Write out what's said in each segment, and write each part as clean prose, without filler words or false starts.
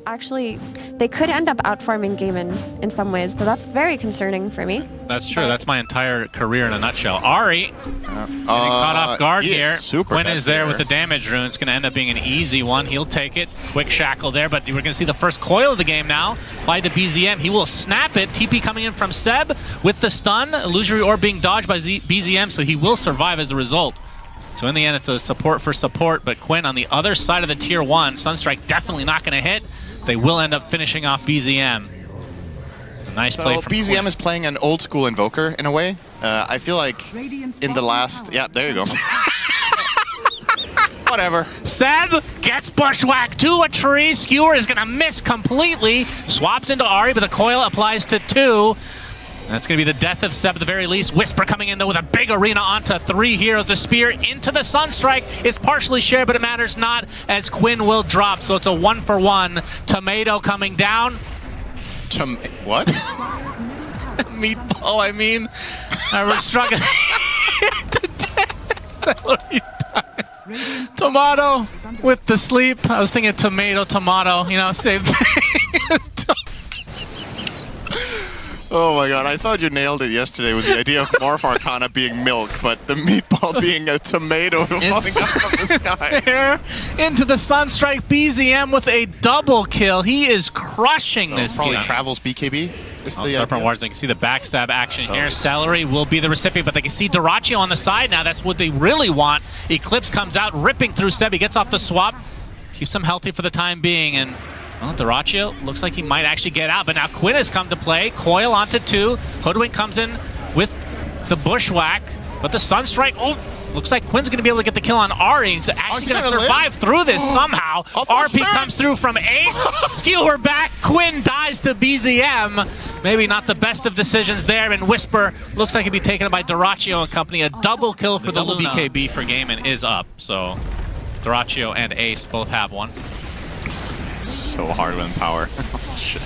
actually, they could end up outfarming Gaiman in some ways, so that's very concerning for me. That's true. That's my entire career in a nutshell. Ari getting caught off guard here. Quinn is there with the damage rune. It's going to end up being an easy one. He'll take it. Quick shackle there, but we're going to see the first coil of the game now. Applied to BZM. He will snap it. TP coming in from Seb with the stun. Illusory Orb being dodged by BZM, so he will survive as a result. So in the end, it's a support for support, but Quinn on the other side of the tier 1. Sunstrike definitely not going to hit. They will end up finishing off BZM. Nice play from BZM Quinn. is playing an old school Invoker in a way. I feel like in the last... Yeah, there you go. Whatever. Seb gets bushwhacked to a tree. Skewer is going to miss completely. Swaps into Ari, but the coil applies to 2. That's going to be the death of Seb at the very least. Whisper coming in, though, with a big arena onto 3 heroes. A spear into the Sunstrike. It's partially shared, but it matters not as Quinn will drop. So it's a 1-for-1. Tomato coming down. What? Meatball, I mean. We're struggling to death. Celery time. Tomato with the sleep. I was thinking tomato, you know, same thing. Oh my god, I thought you nailed it yesterday with the idea of Morph Arcana being milk, but the meatball being a tomato falling out from the sky. There into the Sunstrike. BZM with a double kill. He is crushing this probably game. travels BKB. Serpent Wars, they can see the backstab action here. Celery will be the recipient, but they can see Dyrachyo on the side now. That's what they really want. Eclipse comes out, ripping through Seb. He gets off the swap. Keeps him healthy for the time being, and well, Dyrachyo looks like he might actually get out, but now Quinn has come to play. Coil onto 2. Hoodwink comes in with the bushwhack, but the Sunstrike, looks like Quinn's going to be able to get the kill on Ari. He's actually going to survive through this somehow. RP comes through from Ace. Skewer back. Quinn dies to BZM. Maybe not the best of decisions there, and Whisper looks like he'll be taken by Dyrachyo and company. A double kill for the Luna. BKB for Gaiman is up, so Dyrachyo and Ace both have one. So hard with power. Shit.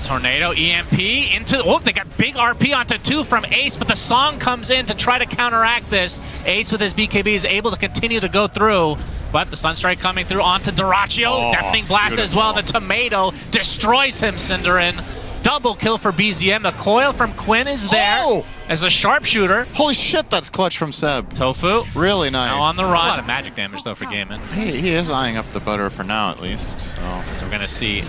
Tornado, EMP into... Oh, they got big RP onto 2 from Ace, but the song comes in to try to counteract this. Ace with his BKB is able to continue to go through, but the Sunstrike coming through onto Dyrachyo. Deafening Blast as well, and the Tomato destroys him, Cinderin. Double kill for BZM. The coil from Quinn is there as a sharpshooter. Holy shit, that's clutch from Seb. Tofu. Really nice. Now on the run. A lot of magic damage, though, for Gaiman. He is eyeing up the butter for now, at least. So we're going to see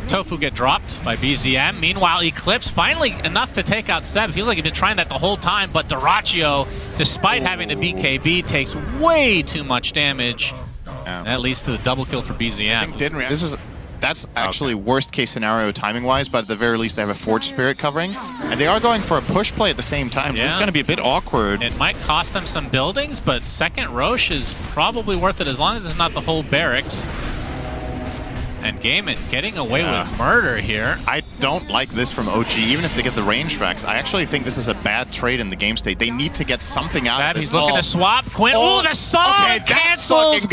Tofu get dropped by BZM. Meanwhile, Eclipse finally enough to take out Seb. It feels like he's been trying that the whole time, but Dyrachyo, despite having the BKB, takes way too much damage. That leads to the double kill for BZM. I think that's actually worst case scenario timing wise, but at the very least they have a Forge Spirit covering. And they are going for a push play at the same time, so this is going to be a bit awkward. It might cost them some buildings, but second Roche is probably worth it as long as it's not the whole barracks. And Gaiman getting away with murder here. I don't like this from OG, even if they get the range tracks. I actually think this is a bad trade in the game state. They need to get something out of this. He's looking to swap. Quinn, the song cancels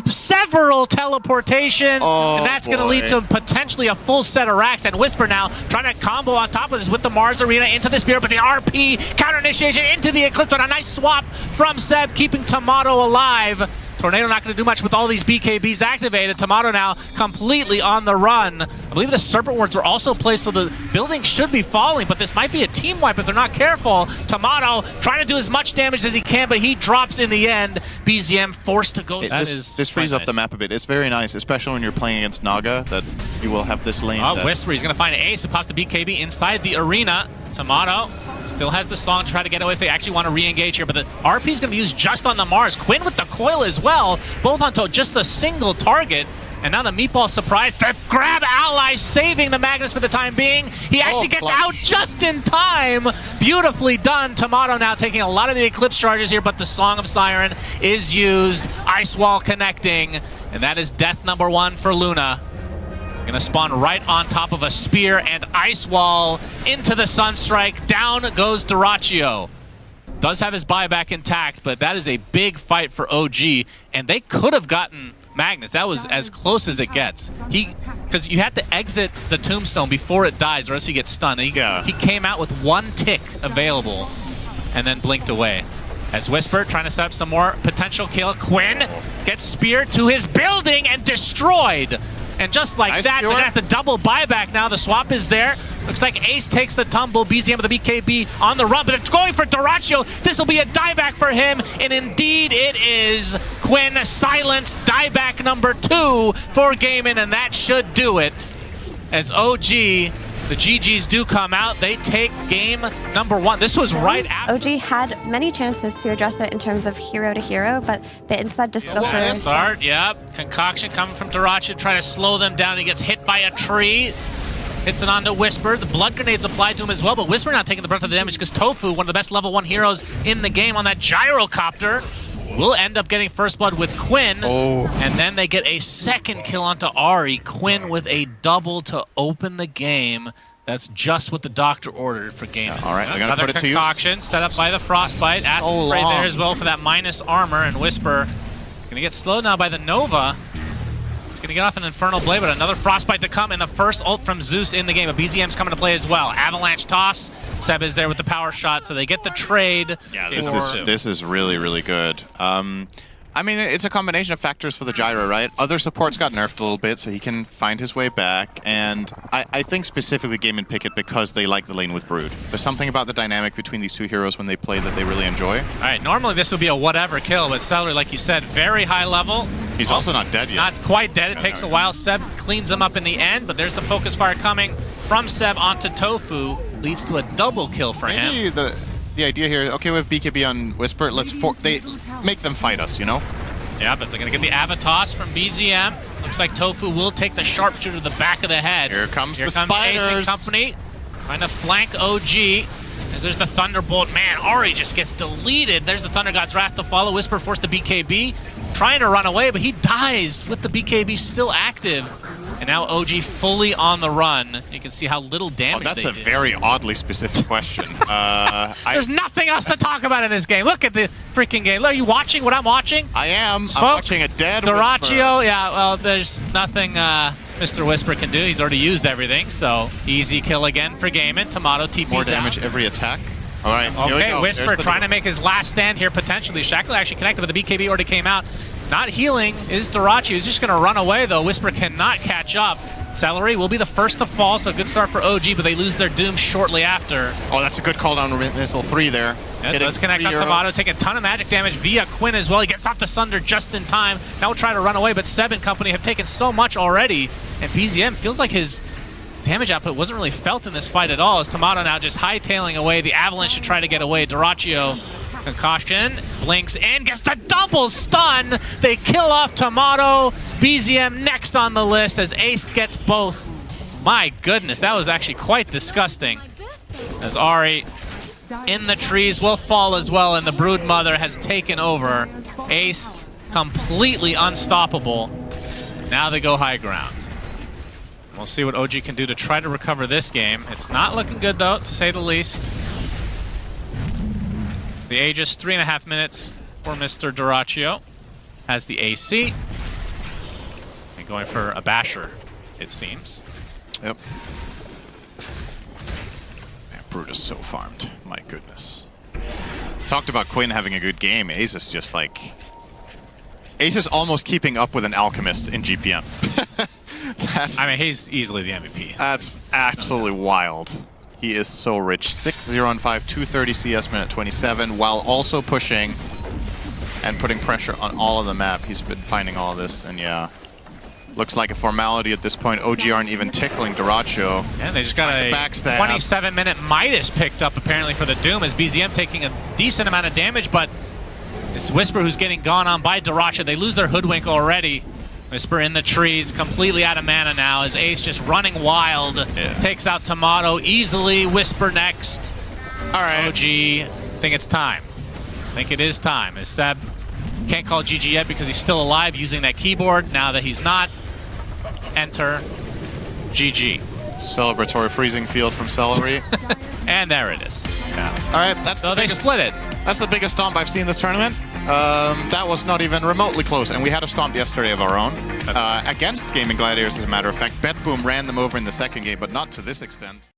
several teleportation, and that's going to lead to potentially a full set of racks. And Whisper now trying to combo on top of this with the Mars Arena into the Spear, but the RP counter initiation into the Eclipse, but a nice swap from Seb, keeping Tomato alive. Tornado not going to do much with all these BKBs activated. Tomato now completely on the run. I believe the Serpent Wards were also placed, so the building should be falling, but this might be a team wipe if they're not careful. Tomato trying to do as much damage as he can, but he drops in the end. BZM forced to go. This frees up the map a bit. It's very nice, especially when you're playing against Naga, that you will have this lane. Whisper, he's going to find Ace, who pops the BKB inside the arena. Tomato still has the song to try to get away if they actually want to re-engage here, but the RP is going to be used just on the Mars. Quinn with the coil as well, both onto just a single target. And now the Meatball surprise to grab allies, saving the Magnus for the time being. He actually gets out just in time. Beautifully done. Tomato now taking a lot of the Eclipse charges here, but the Song of Siren is used. Ice Wall connecting, and that is death number 1 for Luna. Gonna spawn right on top of a spear and Ice Wall into the Sunstrike. Down goes Dyrachyo. Does have his buyback intact, but that is a big fight for OG, and they could have gotten Magnus. That was as close as it gets. Because you had to exit the tombstone before it dies, or else you get stunned. He came out with 1 tick available and then blinked away. As Whisper trying to set up some more potential kill. Quinn gets speared to his building and destroyed. And just like Nice that, they're viewer. going to have to double buyback now. The swap is there. Looks like Ace takes the tumble. BZM with the BKB on the run, but it's going for Dyrachyo. This will be a dieback for him, and indeed it is. Quinn silenced dieback number 2 for Gaiman, and that should do it. As OG, the GGs do come out. They take game number 1. This was right after. OG had many chances to address it in terms of hero to hero, but they instead just go for Start, yep. Concoction coming from Dyrachyo, trying to slow them down. He gets hit by a tree. Hits it onto Whisper. The blood grenades applied to him as well, but Whisper not taking the brunt of the damage because Tofu, one of the best level 1 heroes in the game on that gyrocopter, will end up getting first blood with Quinn. Oh. And then they get a second kill onto Ari. Quinn with a double to open the game. That's just what the doctor ordered for game. All right, I'm going to put it to you. Concoction set up by the Frostbite. Acid spray there as well for that minus armor, and Whisper going to get slowed now by the Nova. Going to get off an Infernal Blade, but another Frostbite to come, and the first ult from Zeus in the game. A BZM's coming to play as well. Avalanche toss. Seb is there with the power shot, so they get the trade. Yeah, this is really, really good. I mean, it's a combination of factors for the gyro, right? Other supports got nerfed a little bit, so he can find his way back. And I think specifically Gaiman pick it because they like the lane with Brood. There's something about the dynamic between these two heroes when they play that they really enjoy. All right, normally this would be a whatever kill, but Celery, like you said, very high level. He's also not dead yet. Not quite dead. It takes a while. Seb cleans him up in the end, but there's the focus fire coming from Seb onto Tofu. Leads to a double kill for him. Maybe the idea here, okay, we have BKB on Whisper. They make them fight us, you know? Yeah, but they're going to get the Avatos from BZM. Looks like Tofu will take the sharpshooter to the back of the head. Here comes the Ace spiders. and company trying to flank OG. As there's the Thunderbolt. Man, Ari just gets deleted. There's the Thunder God's Wrath to follow. Whisper forced to BKB. Trying to run away, but he dies with the BKB still active. And now OG fully on the run. You can see how little damage that's they a did. very oddly specific question. There's nothing else to talk about in this game. Look at the freaking game. Are you watching what I'm watching? I am. Smoke, I'm watching a dead Dyrachyo, yeah, well, there's nothing Mr. Whisper can do. He's already used everything, so easy kill again for Gaiman. Tomato TP's More damage out. every attack. All right, here we Okay, go. Whisper trying to make his last stand here, potentially. Shackler actually connected, but the BKB already came out. Not healing is Dyrachyo. He's just going to run away, though. Whisper cannot catch up. Celery will be the first to fall, so good start for OG, but they lose their doom shortly after. Oh, that's a good call down missile 3 there. Yeah, does connect on Tomato, taking a ton of magic damage via Quinn as well. He gets off the Sunder just in time. Now we'll try to run away, but Seb and company have taken so much already, and BZM feels like his damage output wasn't really felt in this fight at all, as Tomato now just hightailing away. The Avalanche should try to get away. Dyrachyo, Concoction, blinks and gets the double stun. They kill off Tomato. BZM next on the list as Ace gets both. My goodness, that was actually quite disgusting. As Ari in the trees will fall as well, and the Brood Mother has taken over. Ace completely unstoppable. Now they go high ground. We'll see what OG can do to try to recover this game. It's not looking good, though, to say the least. The Aegis, 3.5 minutes for Mr. Dyrachyo. Has the AC. And going for a basher, it seems. Yep. Man, Brood is so farmed. My goodness. Talked about Quinn having a good game. Ace is just like... Ace is almost keeping up with an Alchemist in GPM. I mean, he's easily the MVP. That's absolutely wild. He is so rich. 6-0 on 5, 230 CS minute 27, while also pushing and putting pressure on all of the map. He's been finding all of this, and yeah. Looks like a formality at this point. OG aren't even tickling Dyrachyo. And they just got a 27-minute Midas picked up, apparently, for the Doom, as BZM taking a decent amount of damage, but it's Whisper who's getting gone on by Dyrachyo. They lose their Hoodwink already. Whisper in the trees, completely out of mana now, as Ace just running wild. Yeah. Takes out Tomato easily. Whisper next. All right. OG, think it's time. I think it is time. As Seb can't call GG yet because he's still alive using that keyboard. Now that he's not, enter GG. Celebratory freezing field from Celery. And there it is. Yeah. All right, that's so they split it. That's the biggest stomp I've seen this tournament. That was not even remotely close, and we had a stomp yesterday of our own against Gaming Gladiators, as a matter of fact. Bet Boom ran them over in the second game, but not to this extent.